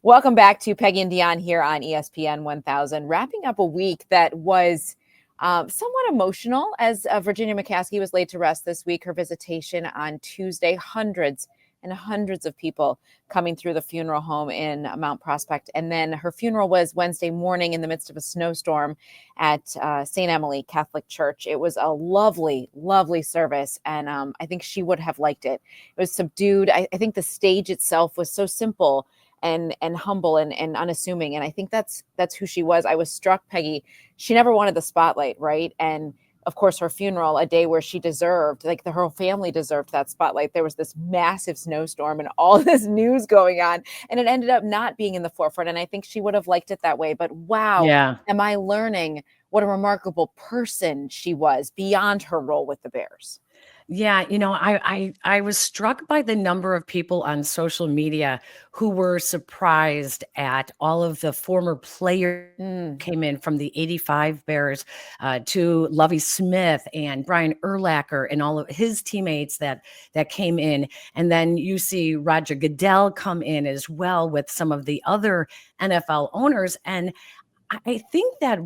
Welcome back to Peggy and Dionne here on ESPN 1000, wrapping up a week that was somewhat emotional as Virginia McCaskey was laid to rest this week. Her visitation on Tuesday, hundreds and hundreds of people coming through the funeral home in Mount Prospect. And then her funeral was Wednesday morning in the midst of a snowstorm at St. Emily Catholic Church. It was a lovely, lovely service. And I think she would have liked it. It was subdued. I think the stage itself was so simple and humble and unassuming. And I think that's who she was. I was struck, Peggy. She never wanted the spotlight, right? And of course, her funeral, a day where she deserved, like the whole family deserved that spotlight. There was this massive snowstorm and all this news going on, and it ended up not being in the forefront. And I think she would have liked it that way. But wow, am I learning what a remarkable person she was beyond her role with the Bears. Yeah, I was struck by the number of people on social media who were surprised at all of the former players came in from the 85 Bears to Lovie Smith and Brian Urlacher and all of his teammates that came in. And then you see Roger Goodell come in as well with some of the other NFL owners. And I think that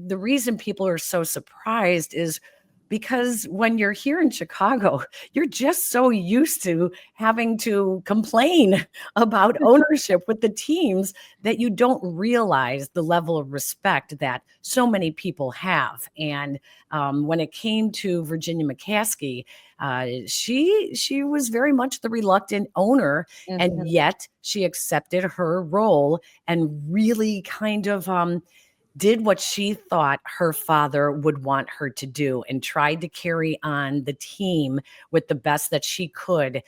the reason people are so surprised is because when you're here in Chicago, you're just so used to having to complain about ownership with the teams that you don't realize the level of respect that so many people have. And when it came to Virginia McCaskey, she was very much the reluctant owner, and yet she accepted her role and really kind of did what she thought her father would want her to do and tried to carry on the team with the best that she could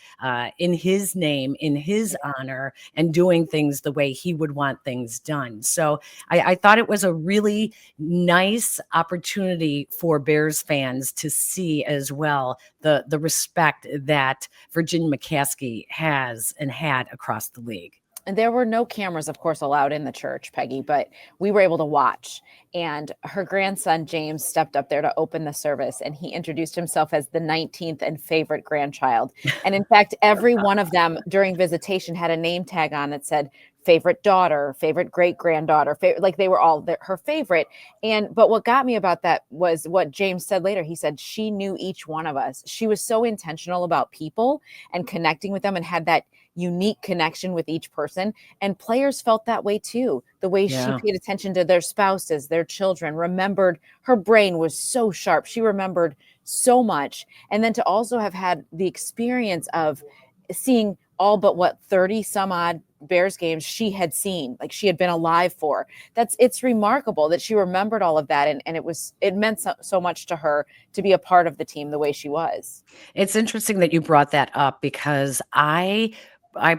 in his name, in his honor, and doing things the way he would want things done. So I thought it was a really nice opportunity for Bears fans to see as well the respect that Virginia McCaskey has and had across the league. And there were no cameras, of course, allowed in the church, Peggy, but we were able to watch. And her grandson, James, stepped up there to open the service, and he introduced himself as the 19th and favorite grandchild. And in fact, every one of them during visitation had a name tag on that said favorite daughter, favorite great-granddaughter, like they were all her favorite. But what got me about that was what James said later. He said she knew each one of us. She was so intentional about people and connecting with them and had that unique connection with each person. And players felt that way too. The way she paid attention to their spouses, their children, remembered, her brain was so sharp. She remembered so much. And then to also have had the experience of seeing all but 30 some odd Bears games she had seen, like she had been alive for. It's remarkable that she remembered all of that. And it meant so much to her to be a part of the team the way she was. It's interesting that you brought that up because I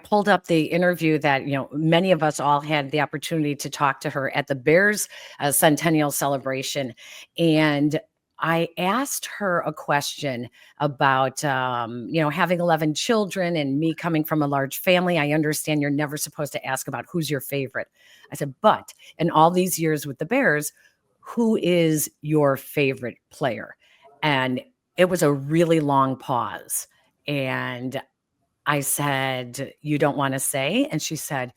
pulled up the interview that, many of us all had the opportunity to talk to her at the Bears centennial celebration. And I asked her a question about, having 11 children and me coming from a large family. I understand you're never supposed to ask about who's your favorite. I said, but in all these years with the Bears, who is your favorite player? And it was a really long pause. And I said, you don't want to say? And she said,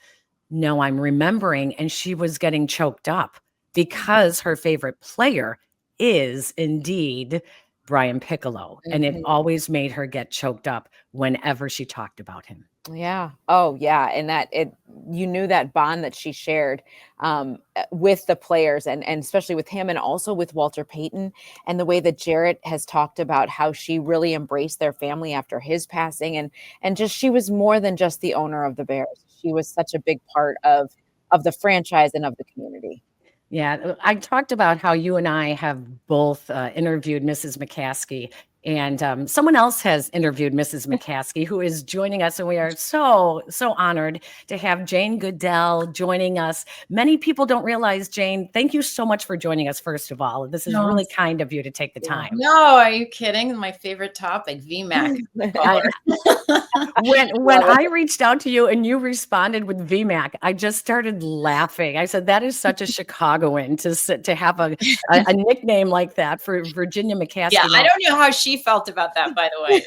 no, I'm remembering. And she was getting choked up because her favorite player is indeed Brian Piccolo. And it always made her get choked up whenever she talked about him. Yeah. Oh, yeah. And you knew that bond that she shared with the players and especially with him and also with Walter Payton, and the way that Jarrett has talked about how she really embraced their family after his passing. And just, she was more than just the owner of the Bears. She was such a big part of the franchise and of the community. Yeah. I talked about how you and I have both interviewed Mrs. McCaskey. And someone else has interviewed Mrs. McCaskey, who is joining us. And we are so, so honored to have Jane Goodell joining us. Many people don't realize, Jane, thank you so much for joining us, first of all. This is really kind of you to take the time. No, are you kidding? My favorite topic, VMAC. When I reached out to you and you responded with VMAC, I just started laughing. I said, that is such a Chicagoan to have a nickname like that for Virginia McCaskey. Yeah, I don't know how she she felt about that, by the way.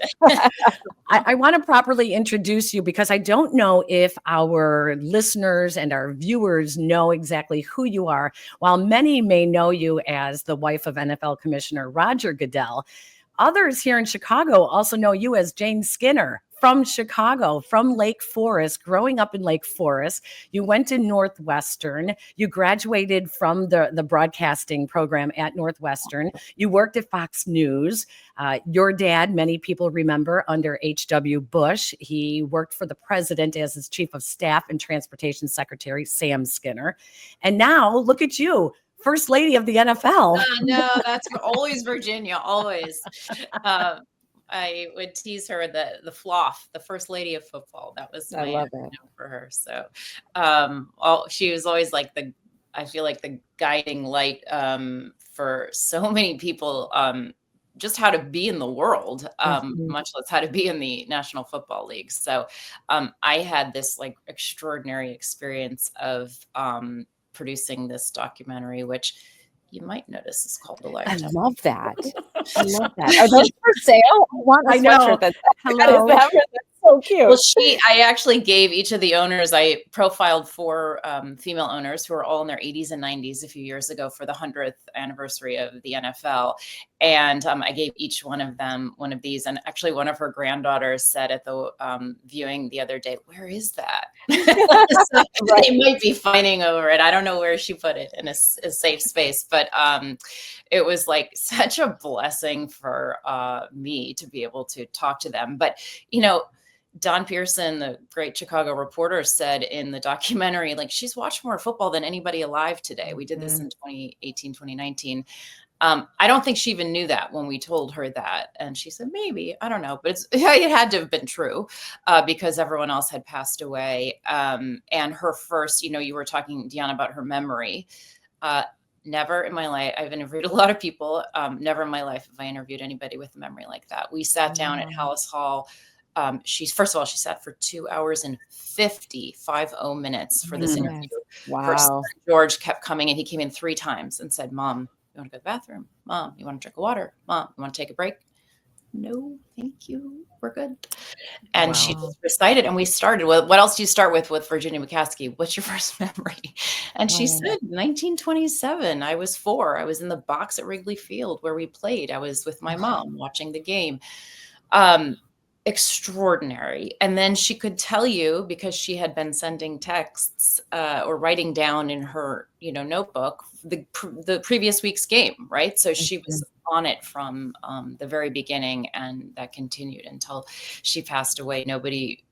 I want to properly introduce you because I don't know if our listeners and our viewers know exactly who you are. While many may know you as the wife of NFL Commissioner Roger Goodell, others here in Chicago also know you as Jane Skinner from Chicago, from Lake Forest, growing up in Lake Forest. You went to Northwestern. You graduated from the broadcasting program at Northwestern. You worked at Fox News. Your dad, many people remember, under H.W. Bush, he worked for the president as his chief of staff and transportation secretary, Sam Skinner. And now look at you, First Lady of the NFL. No, that's always Virginia, always. I would tease her the Floff, the First Lady of football. That was my nickname for her. So she was always like I feel like the guiding light for so many people, just how to be in the world, much less how to be in the National Football League. So I had this like extraordinary experience of producing this documentary, which you might notice is called The Lifetime. I love that. I love that. Are those for sale? I want a sweatshirt that's Hello. that's so cute. Well, I actually gave each of the owners, I profiled 4 female owners who are all in their 80s and 90s a few years ago for the 100th anniversary of the NFL. And I gave each one of them one of these. And actually one of her granddaughters said at the viewing the other day, "Where is that?" So they might be fighting over it. I don't know where she put it in a safe space, but it was like such a blessing for me to be able to talk to them. But, Don Pearson, the great Chicago reporter, said in the documentary, like, she's watched more football than anybody alive today. We did this in 2018, 2019. I don't think she even knew that when we told her that. And she said, maybe, I don't know, but it had to have been true because everyone else had passed away. And her first, you were talking, Dionne, about her memory. Never in my life, I've interviewed a lot of people. Never in my life have I interviewed anybody with a memory like that. We sat down at Hallis Hall. She sat for 2 hours and 50 minutes for this interview. Wow. Her son, George, kept coming and he came in 3 times and said, "Mom, you want to go to the bathroom? Mom, you want to drink water? Mom, you want to take a break?" "No, thank you. We're good." And she just recited, and we started with, "What else do you start with Virginia McCaskey? What's your first memory?" And she said, 1927. I was 4. I was in the box at Wrigley Field where we played. I was with my mom watching the game. Extraordinary. And then she could tell you, because she had been sending texts or writing down in her notebook the previous week's game, right? So she was on it from the very beginning, and that continued until she passed away. Nobody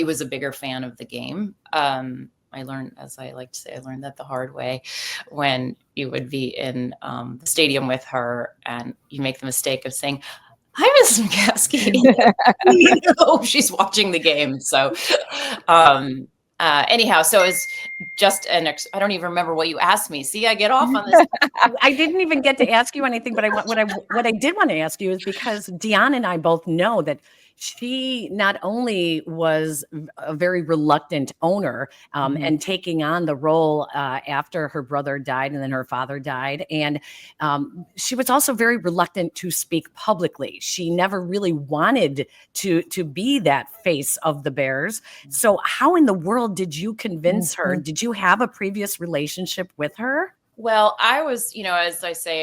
was a bigger fan of the game. I learned, as I like to say, I learned that the hard way, when you would be in the stadium with her and you make the mistake of saying, "Hi, Mrs. McCaskey." She's watching the game. So anyhow, so it's just I don't even remember what you asked me. See, I get off on this. I didn't even get to ask you anything, but what I did want to ask you is because Dionne and I both know that she not only was a very reluctant owner and taking on the role after her brother died and then her father died. And she was also very reluctant to speak publicly. She never really wanted to be that face of the Bears. So how in the world did you convince her? Did you have a previous relationship with her? Well, I was, as I say,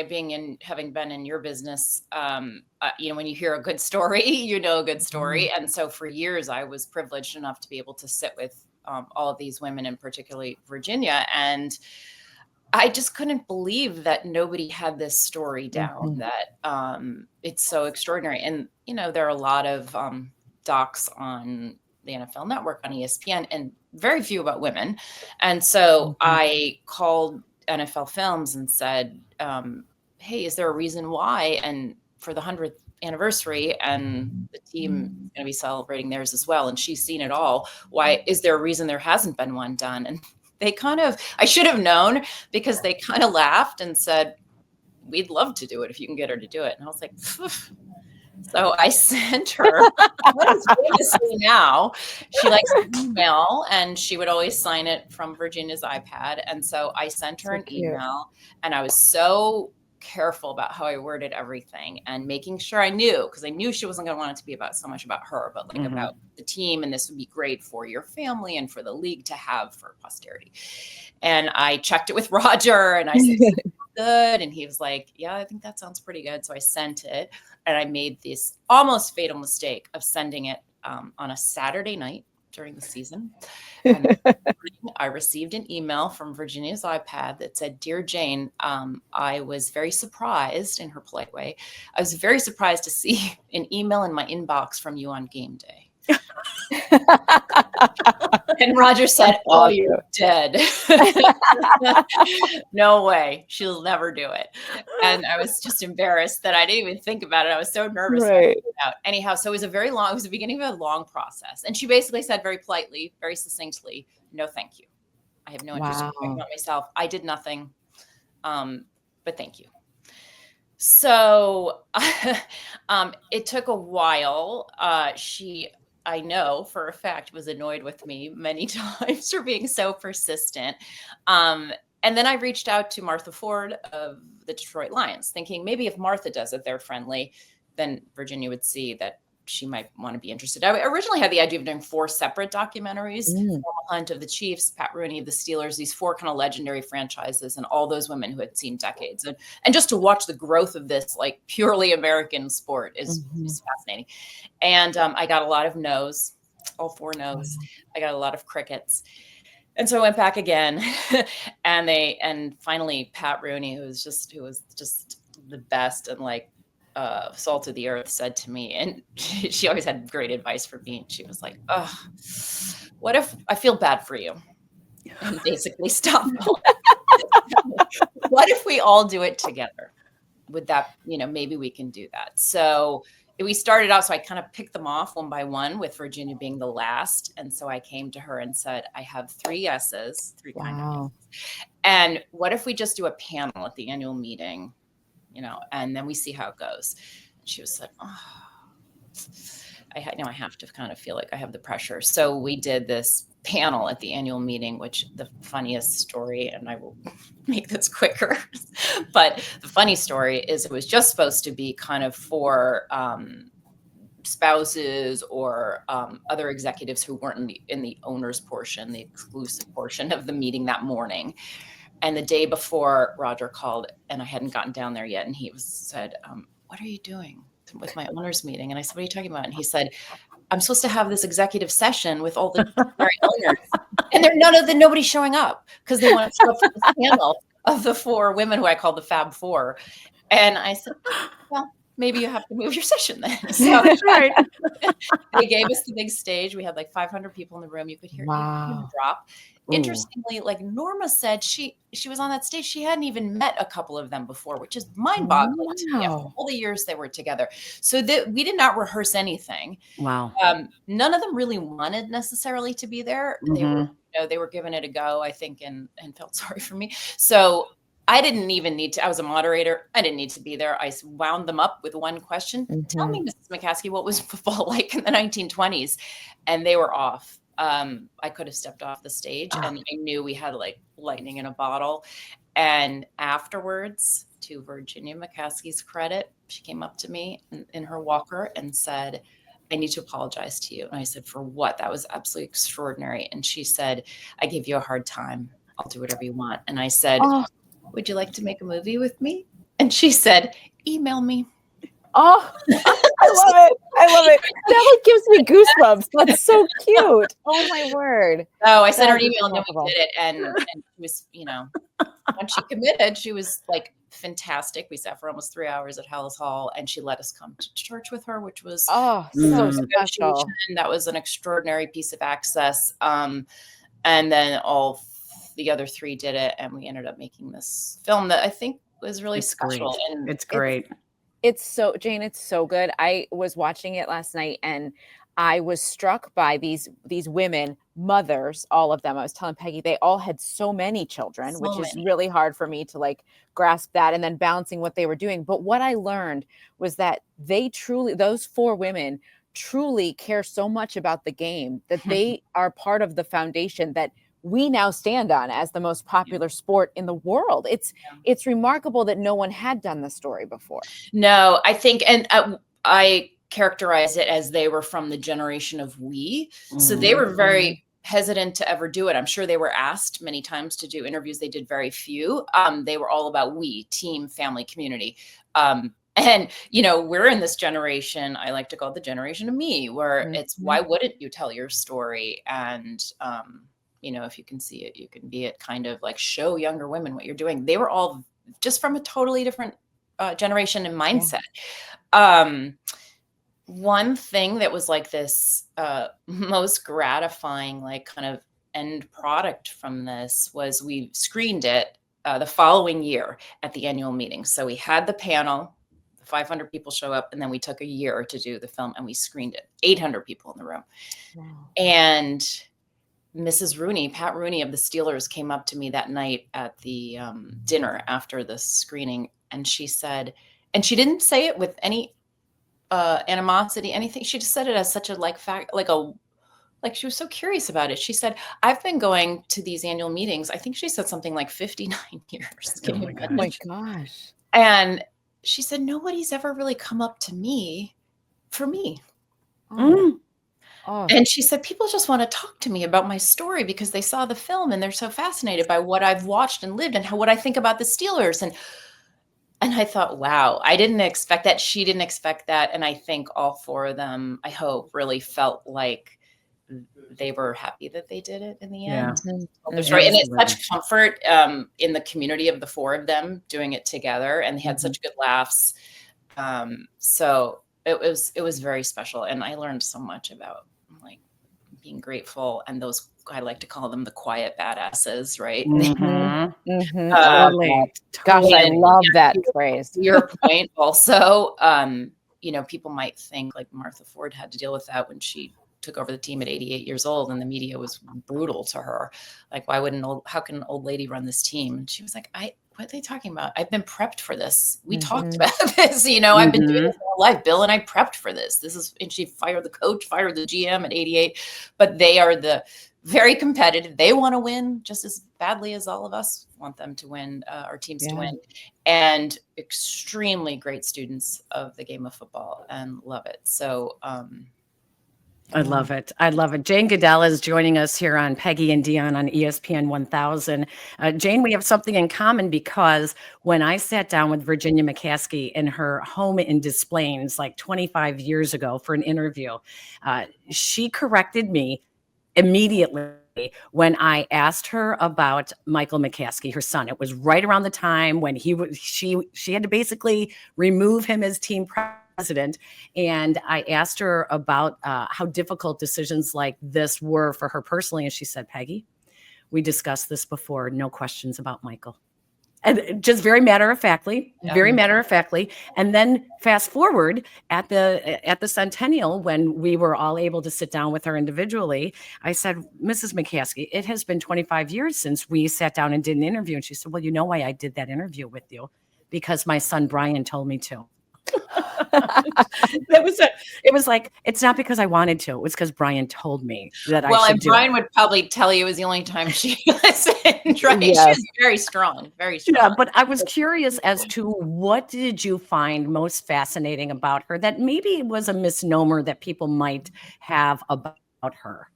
having been in your business, when you hear a good story, a good story. And so for years, I was privileged enough to be able to sit with all of these women, and particularly Virginia. And I just couldn't believe that nobody had this story down, that it's so extraordinary. And, there are a lot of docs on the NFL Network, on ESPN, and very few about women. And so I called NFL Films and said, "Hey, is there a reason why?" And for the 100th anniversary, and the team is going to be celebrating theirs as well, and she's seen it all. Why is there a reason there hasn't been one done? And they I should have known, because they kind of laughed and said, "We'd love to do it if you can get her to do it." And I was like, phew. So I sent her, what is famously now, she likes to email, and she would always sign it from Virginia's iPad. And so I sent her an email, and I was so careful about how I worded everything and making sure I knew, because I knew she wasn't going to want it to be about so much about her, but like about the team. And this would be great for your family and for the league to have for posterity. And I checked it with Roger and I said, good. And he was like, yeah, I think that sounds pretty good. So I sent it, and I made this almost fatal mistake of sending it on a Saturday night during the season. And I received an email from Virginia's iPad that said, "Dear Jane, I was very surprised," in her polite way, "I was very surprised to see an email in my inbox from you on game day." And Roger said, "Oh, you're dead." No way. She'll never do it. And I was just embarrassed that I didn't even think about it. I was so nervous. Anyhow, so it was the beginning of a long process. And she basically said very politely, very succinctly, "No, thank you. I have no interest in talking about myself. I did nothing. But thank you." So it took a while. I know for a fact, was annoyed with me many times for being so persistent. And then I reached out to Martha Ford of the Detroit Lions, thinking maybe if Martha does it, they're friendly, then Virginia would see that she might want to be interested. I originally had the idea of doing 4 separate documentaries: Normal Hunt of the Chiefs, Pat Rooney of the Steelers, these 4 kind of legendary franchises, and all those women who had seen decades. And just to watch the growth of this like purely American sport is fascinating. And I got a lot of no's, all 4 no's. I got a lot of crickets. And so I went back again, and finally Pat Rooney, who was just the best and like salt of the earth, said to me, and she always had great advice for me. She was like, "Oh, what if I feel bad for you?" And basically stop. What if we all do it together? Would that, maybe we can do that. So we started out, so I kind of picked them off one by one, with Virginia being the last. And so I came to her and said, "I have 3 yeses, 3 kind of yeses. And what if we just do a panel at the annual meeting, and then we see how it goes?" And she was like, "Oh, I have to kind of feel like I have the pressure." So we did this panel at the annual meeting, which the funniest story, and I will make this quicker, but the funny story is it was just supposed to be kind of for spouses or other executives who weren't in the owner's portion, the exclusive portion of the meeting that morning. And the day before, Roger called, and I hadn't gotten down there yet. And he said, "What are you doing with my owners meeting?" And I said, "What are you talking about?" And he said, "I'm supposed to have this executive session with all the owners, and nobody's showing up because they want to show up for this panel of the 4 women who I called the Fab Four." And I said, "Well, maybe you have to move your session then." So Right. they gave us the big stage. We had like 500 people in the room. You could hear a drop. Interestingly, like Norma said, she was on that stage. She hadn't even met a couple of them before, which is mind-boggling to me after all the years they were together. So we did not rehearse anything. Wow. None of them really wanted necessarily to be there. They were giving it a go, I think, and felt sorry for me. So I didn't even need to. I was a moderator. I didn't need to be there. I wound them up with one question. "Tell me, Mrs. McCaskey, what was football like in the 1920s?" And they were off. I could have stepped off the stage, and I knew we had like lightning in a bottle. And afterwards, to Virginia McCaskey's credit, she came up to me in her walker and said, "I need to apologize to you." And I said, "For what?" "That was absolutely extraordinary." And she said, "I gave you a hard time. I'll do whatever you want." And I said, "Would you like to make a movie with me?" And she said, "Email me." Oh, I love it. That like gives me goosebumps. That's so cute. Oh my word. Oh, I sent her an email and then we did it. And she was, when she committed, she was like fantastic. We sat for almost 3 hours at Hallis Hall, and she let us come to church with her, which was so special. That was an extraordinary piece of access. And then all the other 3 did it, and we ended up making this film that I think was really special. Great. And it's great. It's so, Jane, it's so good. I was watching it last night, and I was struck by these women, mothers, all of them. I was telling Peggy, they all had so many children, which is really hard for me to like grasp that, and then balancing what they were doing. But what I learned was that those 4 women truly care so much about the game that they are part of the foundation that we now stand on as the most popular sport in the world. It's remarkable that no one had done the story before. No, I think, and I characterize it as they were from the generation of we. So they were very hesitant to ever do it. I'm sure they were asked many times to do interviews. They did very few. They were all about we, team, family, community. And, we're in this generation, I like to call it the generation of me, where it's, why wouldn't you tell your story? And, if you can see it, you can be it, kind of like show younger women what you're doing. They were all just from a totally different generation and mindset. One thing that was like this most gratifying, like kind of end product from this was we screened it the following year at the annual meeting. So we had the panel, 500 people show up, and then we took a year to do the film and we screened it, 800 people in the room. Wow. And Mrs. Rooney, Pat Rooney of the Steelers, came up to me that night at the dinner after the screening. And she said, and she didn't say it with any animosity, anything. She just said it as such a fact, like she was so curious about it. She said, I've been going to these annual meetings. I think she said something like 59 years. Oh my gosh. And she said, nobody's ever really come up to me for me. And she said, people just want to talk to me about my story because they saw the film and they're so fascinated by what I've watched and lived and what I think about the Steelers. And I thought, wow, I didn't expect that. She didn't expect that. And I think all four of them, I hope, really felt like they were happy that they did it in the end. And it's such comfort in the community of the four of them doing it together. And they had such good laughs. So it was very special. And I learned so much about being grateful, and those, I like to call them the quiet badasses, right? Totally. Gosh, I love that phrase. To your point also, people might think like Martha Ford had to deal with that when she took over the team at 88 years old and the media was brutal to her. Like, how can an old lady run this team? And she was like, what are they talking about? I've been prepped for this. We talked about this, I've been doing this all my life. Bill and I prepped for this. And she fired the coach, fired the GM at 88, but they are very competitive. They want to win just as badly as all of us want them to win, our teams to win, and extremely great students of the game of football and love it. So, I love it. I love it. Jane Goodell is joining us here on Peggy and Dionne on ESPN 1000. Jane, we have something in common because when I sat down with Virginia McCaskey in her home in Des Plaines like 25 years ago for an interview, she corrected me immediately when I asked her about Michael McCaskey, her son. It was right around the time when she had to basically remove him as team president. And I asked her about how difficult decisions like this were for her personally. And she said, Peggy, we discussed this before. No questions about Michael. And just very matter-of-factly. And then fast forward at the centennial, when we were all able to sit down with her individually, I said, Mrs. McCaskey, it has been 25 years since we sat down and did an interview. And she said, well, you know why I did that interview with you? Because my son Brian told me to. It was like, it's not because I wanted to. It was because Brian told me that I should do it. Well, and Brian would probably tell you it was the only time she listened, right? Yes. She was very strong, very strong. Yeah, but I was curious as to what did you find most fascinating about her that maybe was a misnomer that people might have about her?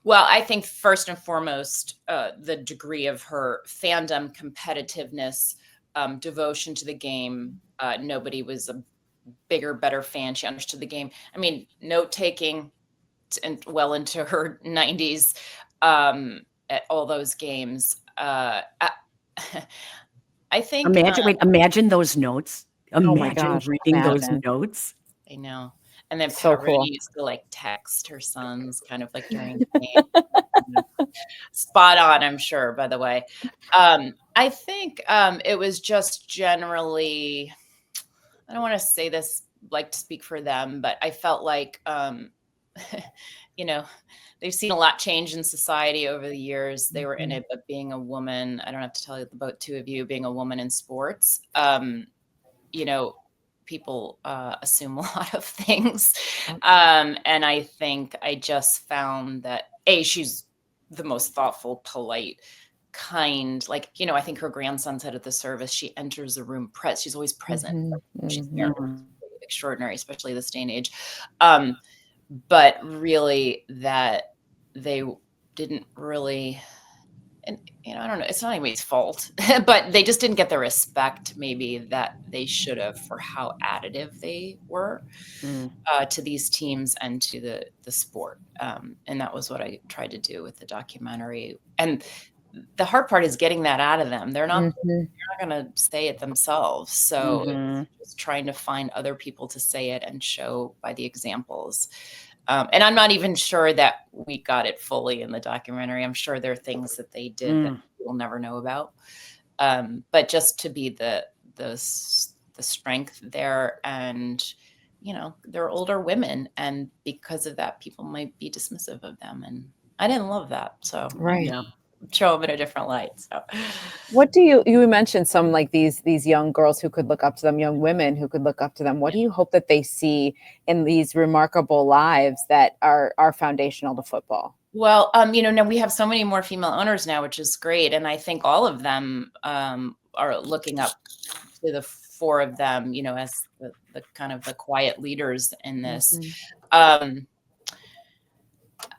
Well, I think first and foremost, the degree of her fandom, competitiveness, devotion to the game. Nobody was a bigger, better fan. She understood the game. I mean, note-taking and well into her 90s at all those games. I think. Imagine those notes. Imagine reading those notes. I know. And then so cool. used to text her sons kind of during the game. Spot on, I'm sure, by the way. I think it was just generally, I don't want to say this to speak for them, but I felt like, they've seen a lot change in society over the years. They were in it, but being a woman, I don't have to tell you about two of you being a woman in sports, people assume a lot of things. And I think I just found that she's the most thoughtful, polite, kind, like, I think her grandson said at the service, she enters the room, she's always present. She's very extraordinary, especially this day and age. But really that they didn't really, and I don't know, it's not anybody's fault, but they just didn't get the respect maybe that they should have for how additive they were to these teams and to the sport. And that was what I tried to do with the documentary. And the hard part is getting that out of them. They're not going to say it themselves. So it's just trying to find other people to say it and show by the examples. And I'm not even sure that we got it fully in the documentary. I'm sure there are things that they did that we'll never know about. But just to be the strength there, and they're older women, and because of that, people might be dismissive of them. And I didn't love that. So show them in a different light. So what do you mentioned some like these young girls who could look up to them, young women who could look up to them. What do you hope that they see in these remarkable lives that are foundational to football? Well, now we have so many more female owners now, which is great. And I think all of them are looking up to the four of them, as the kind of the quiet leaders in this.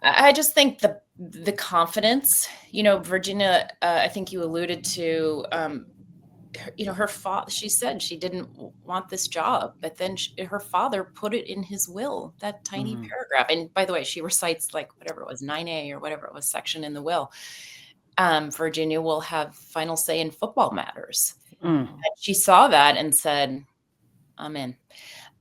I just think the confidence, Virginia, I think you alluded to, her father, she said she didn't want this job, but then her father put it in his will, that tiny paragraph. And by the way, she recites like whatever it was, 9A or whatever it was, section in the will. Virginia will have final say in football matters. And she saw that and said, I'm in.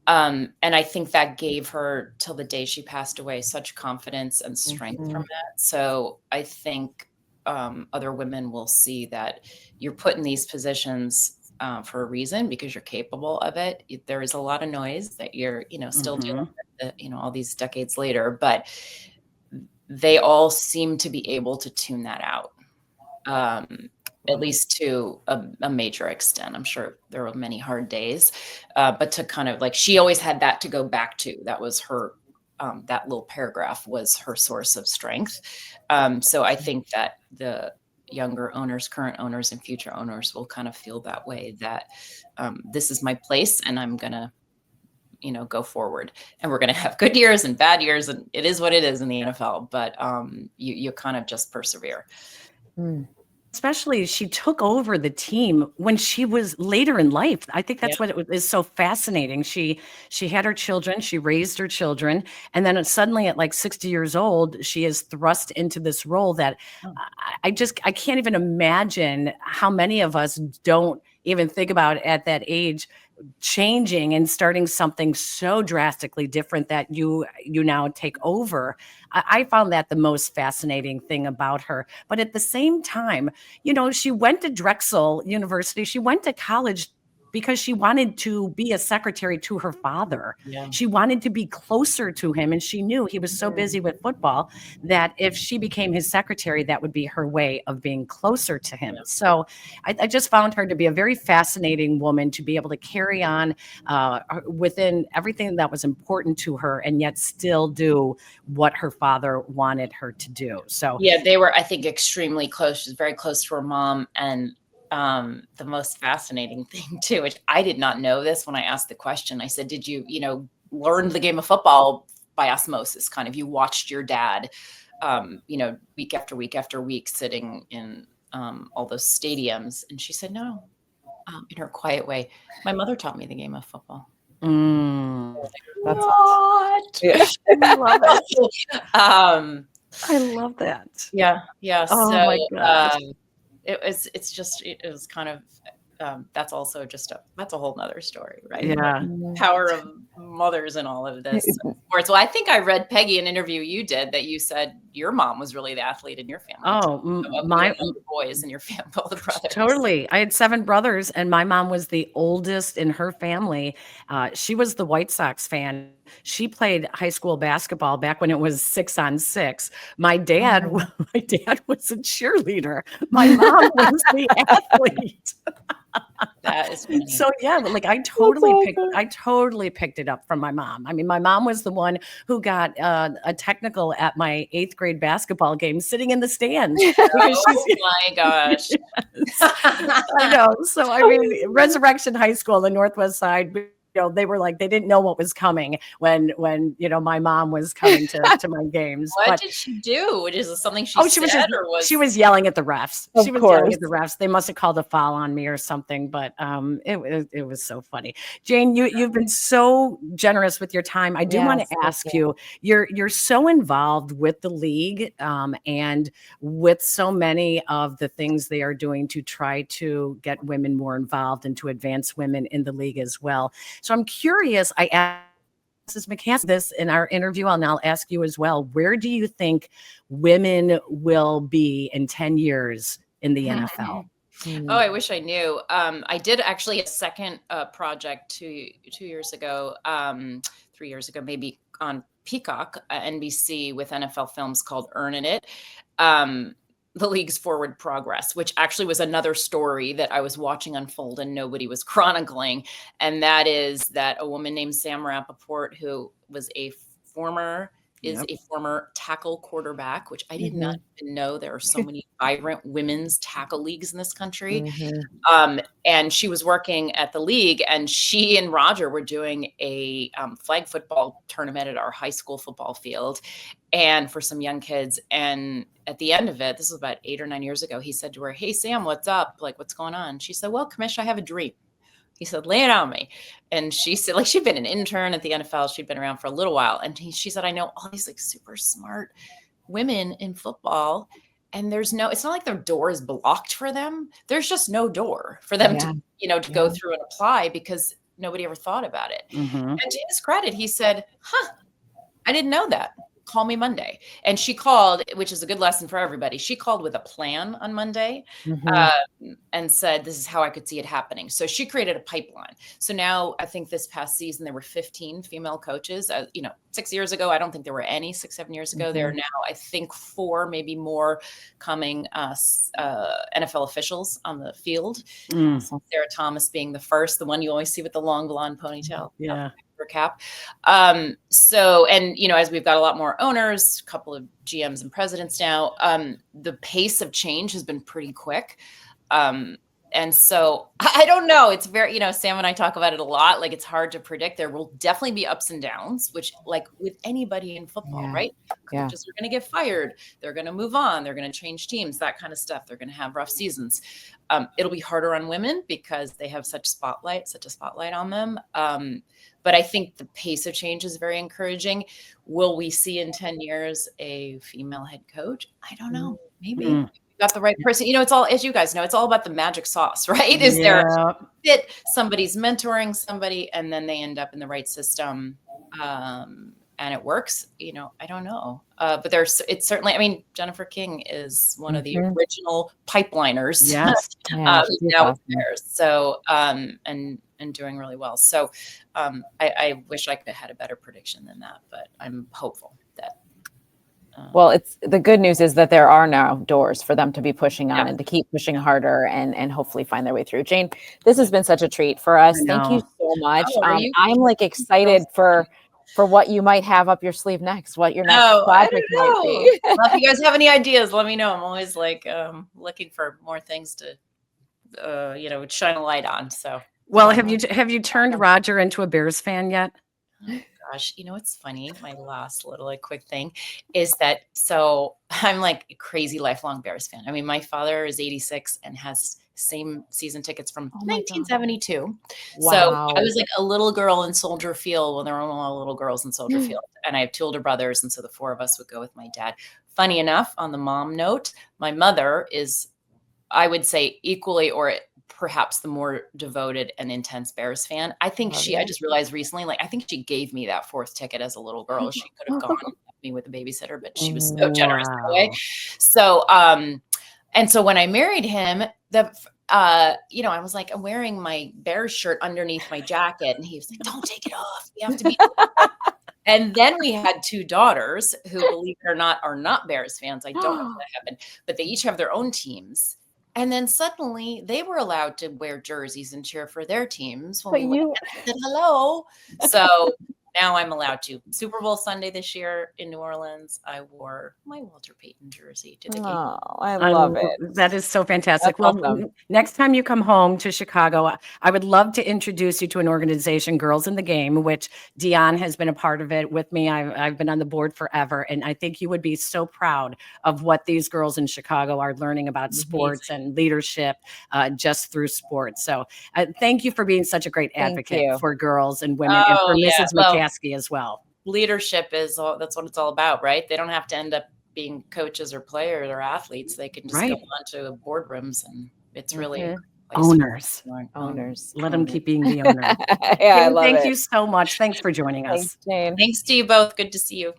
And I think that gave her, till the day she passed away, such confidence and strength from that. So I think other women will see that you're put in these positions for a reason, because you're capable of it. There is a lot of noise that you're, still dealing with, all these decades later, but they all seem to be able to tune that out. At least to a major extent. I'm sure there were many hard days, but to kind of like, she always had that to go back to. That was her, that little paragraph was her source of strength. So I think that the younger owners, current owners, and future owners will kind of feel that way, that this is my place and I'm going to, go forward, and we're going to have good years and bad years. And it is what it is in the NFL, but you kind of just persevere. Especially she took over the team when she was later in life. I think that's what is so fascinating. She had her children, she raised her children, and then suddenly at like 60 years old, she is thrust into this role that I can't even imagine how many of us don't even think about at that age, changing and starting something so drastically different that you now take over. I found that the most fascinating thing about her. But at the same time, she went to Drexel University. She went to college because she wanted to be a secretary to her father. She wanted to be closer to him. And she knew he was so busy with football that if she became his secretary, that would be her way of being closer to him. So I just found her to be a very fascinating woman, to be able to carry on within everything that was important to her and yet still do what her father wanted her to do. So they were, I think, extremely close. She was very close to her mom. And the most fascinating thing too, which I did not know this when I asked the question, I said, did you, learn the game of football by osmosis? Kind of, you watched your dad, week after week after week sitting in all those stadiums. And she said, no, in her quiet way, my mother taught me the game of football. That's what? I love it. I love that. Yeah. Oh so, my gosh. It was kind of, that's also that's a whole nother story, right? Yeah. Power of mothers and all of this. Sports. Well, I think I read, Peggy, an interview you did that you said your mom was really the athlete in your family. My boys in your family, all the brothers. Totally. I had 7 brothers, and my mom was the oldest in her family. She was the White Sox fan. She played high school basketball back when it was 6-on-6. My dad was a cheerleader. My mom was the athlete. That is funny. So yeah, like I totally picked it up from my mom. I mean, my mom was the one who got a technical at my 8th grade basketball game, sitting in the stands. Oh my gosh. I know. So I mean, Resurrection High School, the Northwest Side. They were like, they didn't know what was coming when my mom was coming to my games. What did she do? Is this something she she was said, or was she was yelling at the refs. Of She was course. yelling at the refs. They must have called a foul on me or something. But it was so funny. Jane, you've been so generous with your time. I do want Yes, to thank ask you. You're so involved with the league and with so many of the things they are doing to try to get women more involved and to advance women in the league as well. So I'm curious. I asked Mrs. McCaskey this in our interview, and I'll ask you as well. Where do you think women will be in 10 years in the NFL? Oh, I wish I knew. I did actually a second project two years ago, 3 years ago, maybe, on Peacock, NBC, with NFL Films, called Earning It. The league's forward progress, which actually was another story that I was watching unfold and nobody was chronicling. And that is that a woman named Sam Rappaport, who was a former tackle quarterback, which I did not even know there are so many vibrant women's tackle leagues in this country. And she was working at the league, and she and Roger were doing a flag football tournament at our high school football field, and for some young kids. And at the end of it, this was about 8 or 9 years ago, he said to her, "Hey, Sam, what's up? Like, what's going on?" She said, "Well, Commissioner, I have a dream." He said, "Lay it on me." And she said, like, she'd been an intern at the NFL. She'd been around for a little while. And she said, "I know all these like super smart women in football, and it's not like their door is blocked for them. There's just no door for them to go through and apply, because nobody ever thought about it." And to his credit, he said, "I didn't know that. Call me Monday." And she called, which is a good lesson for everybody. She called with a plan on Monday and said, "This is how I could see it happening." So she created a pipeline. So now, I think this past season, there were 15 female coaches. 6 years ago, I don't think there were any. 6-7 years ago, there are now, I think, 4, maybe more, coming NFL officials on the field. Sarah Thomas being the first, the one you always see with the long blonde ponytail. Yeah. Cap. As we've got a lot more owners, a couple of GMs and presidents now, the pace of change has been pretty quick. And so I don't know. It's very, Sam and I talk about it a lot. Like, it's hard to predict. There will definitely be ups and downs, which, like with anybody in football, right? Coaches are going to get fired. They're going to move on. They're going to change teams, that kind of stuff. They're going to have rough seasons. It'll be harder on women because they have such a spotlight on them. But I think the pace of change is very encouraging. Will we see in 10 years a female head coach? I don't know. Maybe. We've got the right person. It's all, as you guys know, it's all about the magic sauce, right? Is there fit, somebody's mentoring somebody, and then they end up in the right system, and it works? I don't know. But it's certainly, Jennifer King is one of the original pipeliners. Yes. Now with theirs. So, and doing really well. So I wish I could have had a better prediction than that, but I'm hopeful that. Well, it's the good news is that there are now doors for them to be pushing on and to keep pushing harder and hopefully find their way through. Jane, this has been such a treat for us. Thank you so much. I'm like excited for what you might have up your sleeve next, what your next project might be. Well, if you guys have any ideas, let me know. I'm always like looking for more things to shine a light on. So. Well, have you turned Roger into a Bears fan yet? Gosh, it's funny. My last little quick thing is that, so I'm like a crazy lifelong Bears fan. My father is 86 and has same season tickets from 1972. Wow. So I was like a little girl in Soldier Field when there were only little girls in Soldier Field. And I have 2 older brothers. And so the 4 of us would go with my dad. Funny enough, on the mom note, my mother is, I would say, equally or perhaps the more devoted and intense Bears fan. I think I just realized recently, I think she gave me that 4th ticket as a little girl. She could have gone with me with a babysitter, but she was so generous that way. So, and so when I married him, I was like, I'm wearing my Bears shirt underneath my jacket. And he was like, "Don't take it off. You have to be." And then we had 2 daughters who, believe it or not, are not Bears fans. I don't know how that happened, but they each have their own teams. And then suddenly they were allowed to wear jerseys and cheer for their teams when But we went you, and said hello. So now I'm allowed to. Super Bowl Sunday this year in New Orleans, I wore my Walter Payton jersey to the game. oh, I love it. That is so fantastic. That's Well, awesome. next time you come home to Chicago, I would love to introduce you to an organization, Girls in the Game, which Dionne has been a part of it with me. I've been on the board forever, and I think you would be so proud of what these girls in Chicago are learning about sports and leadership just through sports. So thank you for being such a great Thank advocate you. for girls and women, and for yeah. Mrs. Well, McCaskey as well. Leadership that's what it's all about, right? They don't have to end up being coaches or players or athletes. They can just go on to boardrooms, and it's really a place owners. Owners. Let them keep being the owner. Yeah, I love Thank it. you so much. Thanks for joining us. Thanks, Jane. Thanks to you both. Good to see you.